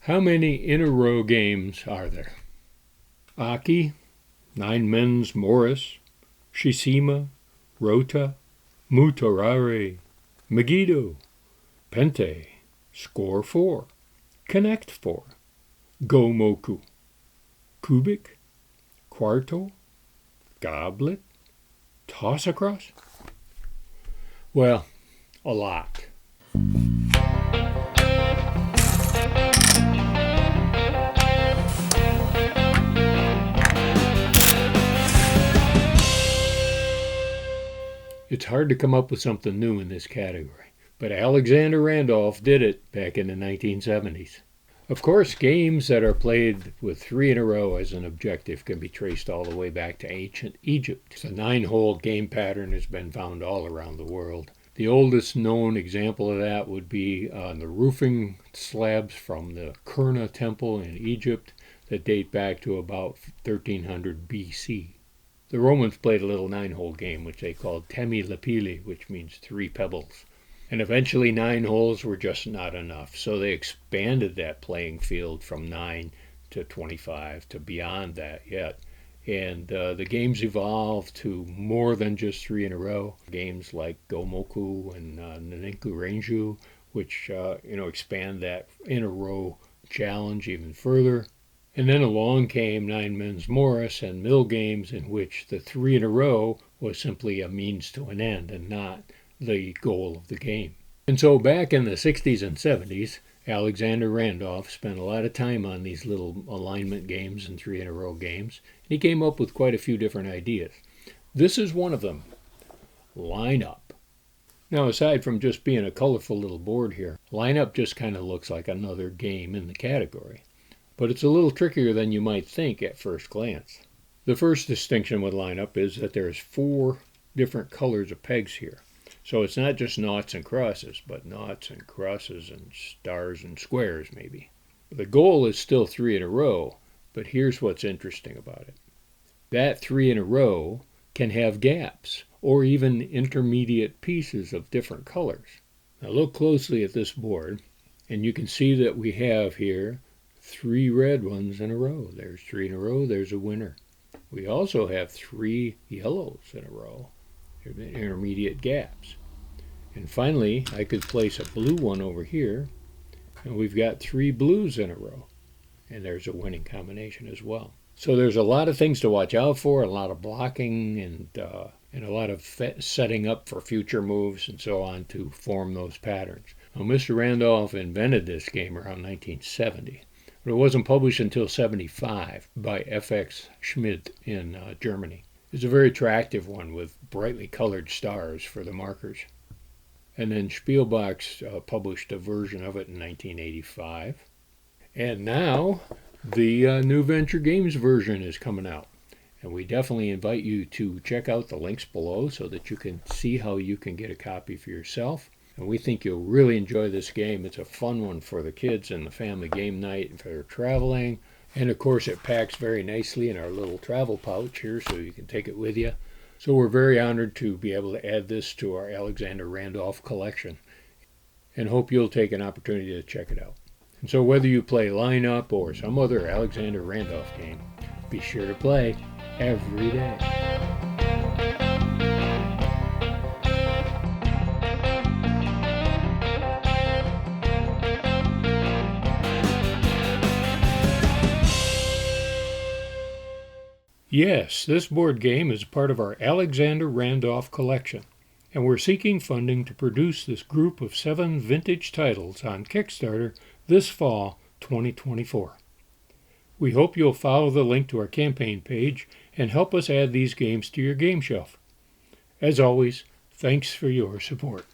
How many in-a-row games are there? Aki, Nine Men's Morris, Shishima, Rota, Mutorare, Megiddo, Pente, Score 4, Connect 4, Gomoku, Cubic, Quarto, Goblet, Toss Across? Well, a lot. It's hard to come up with something new in this category, but Alexander Randolph did it back in the 1970s. Of course, games that are played with 3 in a row as an objective can be traced all the way back to ancient Egypt. The 9-hole game pattern has been found all around the world. The oldest known example of that would be on the roofing slabs from the Kurna temple in Egypt that date back to about 1300 BC. The Romans played a little 9-hole game, which they called temi lapili, which means 3 pebbles. And eventually 9 holes were just not enough, so they expanded that playing field from 9 to 25 to beyond that yet. And the games evolved to more than just 3 in a row. Games like Gomoku and Ninku Renju, which expand that in a row challenge even further. And then along came Nine Men's Morris and mill games in which the 3 in a row was simply a means to an end and not the goal of the game. And so back in the 60s and 70s, Alexander Randolph spent a lot of time on these little alignment games and 3 in a row games. And he came up with quite a few different ideas. This is one of them, Linop. Now, aside from just being a colorful little board here, Linop just kind of looks like another game in the category. But it's a little trickier than you might think at first glance. The first distinction with Linop is that there's 4 different colors of pegs here. So it's not just noughts and crosses, but noughts and crosses and stars and squares maybe. The goal is still 3 in a row, but here's what's interesting about it. That 3 in a row can have gaps or even intermediate pieces of different colors. Now look closely at this board, and you can see that we have here 3 red ones in a row. There's 3 in a row, there's a winner. We also have 3 yellows in a row. Intermediate gaps. And finally, I could place a blue one over here, and we've got 3 blues in a row. And there's a winning combination as well. So there's a lot of things to watch out for, a lot of blocking and a lot of setting up for future moves and so on to form those patterns. Now, Mr. Randolph invented this game around 1970. But it wasn't published until 1975 by F.X. Schmidt in Germany. It's a very attractive one with brightly colored stars for the markers. And then Spielbox published a version of it in 1985. And now the NewVenture Games version is coming out. And we definitely invite you to check out the links below so that you can see how you can get a copy for yourself. And we think you'll really enjoy this game. It's a fun one for the kids and the family game night and for traveling. And of course it packs very nicely in our little travel pouch here so you can take it with you. So we're very honored to be able to add this to our Alexander Randolph collection and hope you'll take an opportunity to check it out. And so whether you play Linop or some other Alexander Randolph game, be sure to play every day. Yes, this board game is part of our Alexander Randolph collection, and we're seeking funding to produce this group of 7 vintage titles on Kickstarter this fall 2024. We hope you'll follow the link to our campaign page and help us add these games to your game shelf. As always, thanks for your support.